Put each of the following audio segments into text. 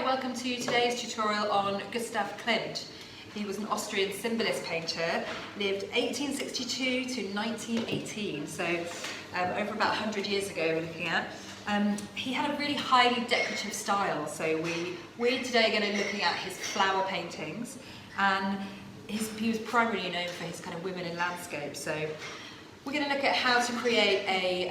welcome to today's tutorial on Gustav Klimt. He was an Austrian symbolist painter, lived 1862 to 1918, so over about 100 years ago we're looking at. He had a really highly decorative style, so we're today going to be looking at his flower paintings, and he was primarily known for his kind of women in landscape. So we're going to look at how to create a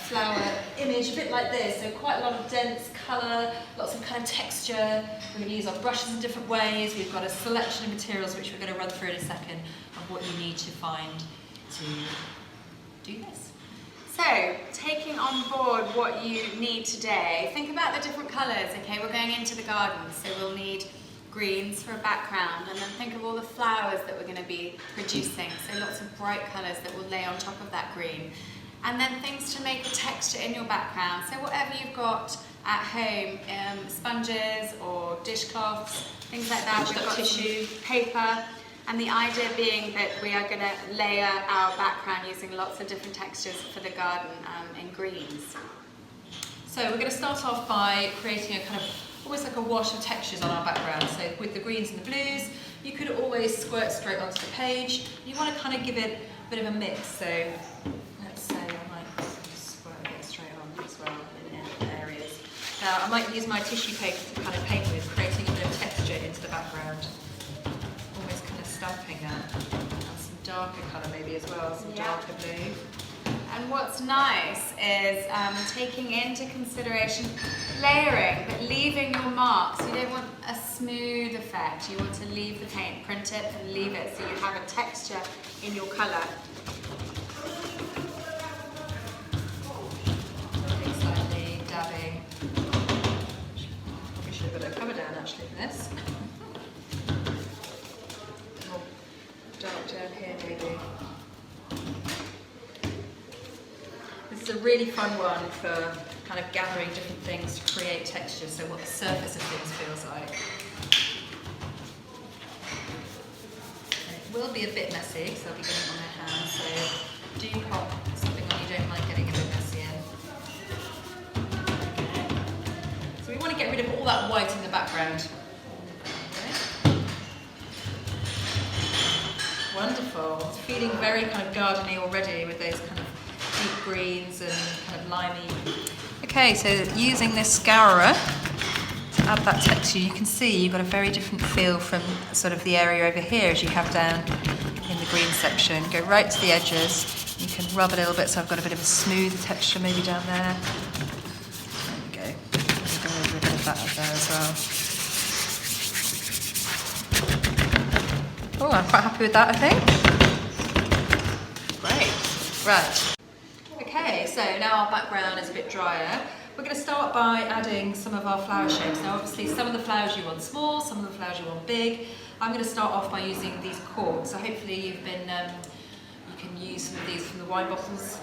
flower image a bit like this, so quite a lot of dense colour, lots of kind of texture. We're going to use our brushes in different ways. We've got a selection of materials which we're going to run through in a second of what you need to find to do this. So, taking on board what you need today, think about the different colours, okay? We're going into the garden, so we'll need greens for a background, and then think of all the flowers that we're going to be producing, so lots of bright colours that will lay on top of that green. And then things to make a texture in your background, so whatever you've got at home, sponges or dishcloths, things like that. We've got tissue, paper, and the idea being that we are going to layer our background using lots of different textures for the garden in greens. So we're going to start off by creating a kind of almost like a wash of textures on our background. So with the greens and the blues, you could always squirt straight onto the page. You want to kind of give it a bit of a mix. So let's say I might just squirt a bit straight on as well in areas. Now I might use my tissue paper to kind of paint with, creating a bit of texture into the background. Almost kind of stamping that. And some darker colour maybe as well, some darker blue. And what's nice is taking into consideration layering, but leaving your marks. You don't want a smooth effect. You want to leave the paint, print it and leave it so you have a texture in your colour. Slightly dabbing. Probably should have got a cover down actually for this. More dark down here maybe. This is a really fun one for kind of gathering different things to create texture, so what the surface of things feels like. And it will be a bit messy, because I'll be getting it on my hands, so do pop something on you don't mind getting a bit messy in. Okay. So we want to get rid of all that white in the background. Okay. Wonderful. It's feeling very kind of gardeny already with those kind of deep greens and kind of limey. Okay, so using this scourer to add that texture, you can see you've got a very different feel from sort of the area over here as you have down in the green section. Go right to the edges. You can rub a little bit, so I've got a bit of a smooth texture maybe down there. There we go. Go over a bit of that up there as well. Oh, I'm quite happy with that, I think. Great. Right. Okay, so now our background is a bit drier. We're going to start by adding some of our flower shapes. Now obviously some of the flowers you want small, some of the flowers you want big. I'm going to start off by using these corks. So hopefully you can use some of these from the wine bottles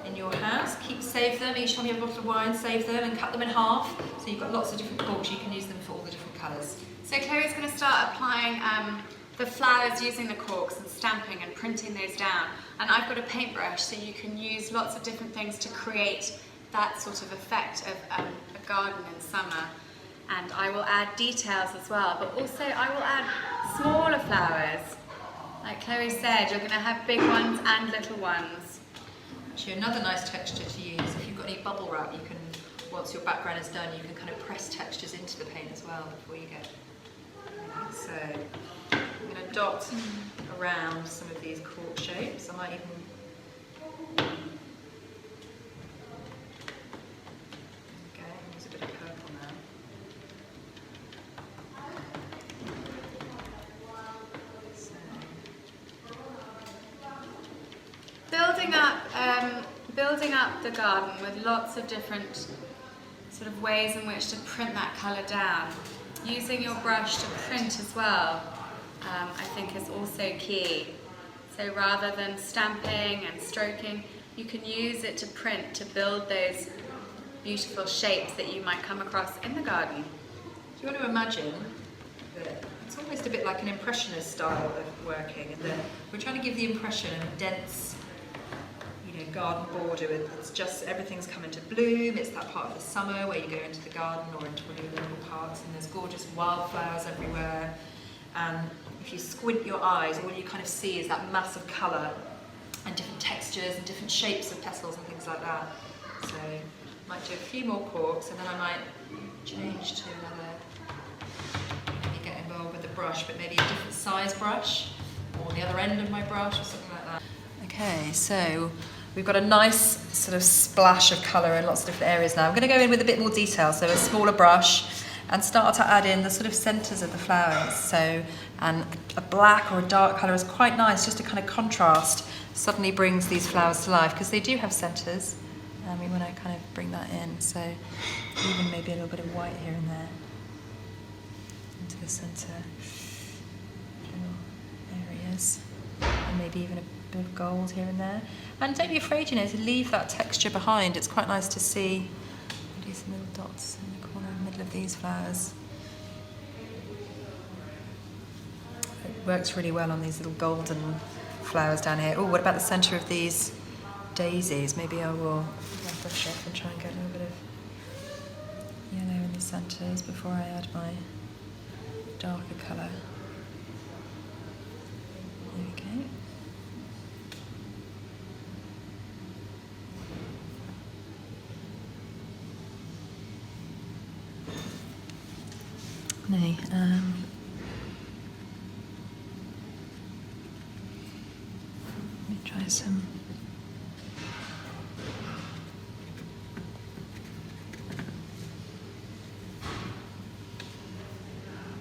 in your house. Save them, each time you have a bottle of wine, save them and cut them in half. So you've got lots of different corks, you can use them for all the different colours. So Chloe's going to start applying the flowers using the corks and stamping and printing those down. And I've got a paintbrush, so you can use lots of different things to create that sort of effect of a garden in summer. And I will add details as well, but also I will add smaller flowers. Like Chloe said, you're going to have big ones and little ones. Actually, another nice texture to use, if you've got any bubble wrap, you can, once your background is done, you can kind of press textures into the paint as well before you get. So I'm going to dot around some of these cork shapes. I might even use a bit of purple now. So. Building up the garden with lots of different sort of ways in which to print that colour down. Using your brush to print as well, I think is also key. So rather than stamping and stroking, you can use it to print, to build those beautiful shapes that you might come across in the garden. Do you want to imagine that it's almost a bit like an impressionist style of working, and that we're trying to give the impression of a dense, garden border. It's just, everything's coming to bloom. It's that part of the summer where you go into the garden or into one of your local parks and there's gorgeous wildflowers everywhere. And if you squint your eyes, all you kind of see is that mass of colour and different textures and different shapes of petals and things like that. So I might do a few more corks and then I might change to another, maybe get involved with the brush, but maybe a different size brush or the other end of my brush or something like that. Okay, so we've got a nice sort of splash of colour in lots of different areas now. I'm going to go in with a bit more detail, so a smaller brush, and start to add in the sort of centres of the flowers. So, and a black or a dark colour is quite nice, just to kind of contrast, suddenly brings these flowers to life, because they do have centres, and we want to kind of bring that in. So even maybe a little bit of white here and there into the centre areas, and maybe even a bit of gold here and there. And don't be afraid, to leave that texture behind. It's quite nice to see. Do some little dots in the corner, in the middle of these flowers. It works really well on these little golden flowers down here. Oh, what about the centre of these daisies? Maybe I will brush off and try and get a little bit of yellow in the centres before I add my darker colour. There we go. No, let me try some.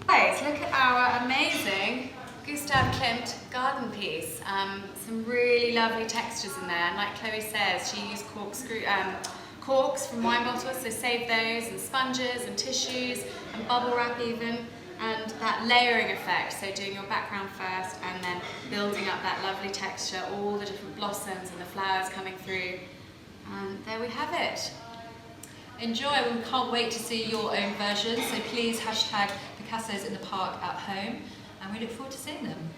Guys, look at our amazing GUSTAV Klimt garden piece. Some really lovely textures in there, and like Chloe says, she used corks from wine bottles, so save those, and sponges and tissues and bubble wrap even, and that layering effect, so doing your background first and then building up that lovely texture, all the different blossoms and the flowers coming through, and there we have it. Enjoy, we can't wait to see your own versions, so please hashtag Picassos in the park at home, and we look forward to seeing them.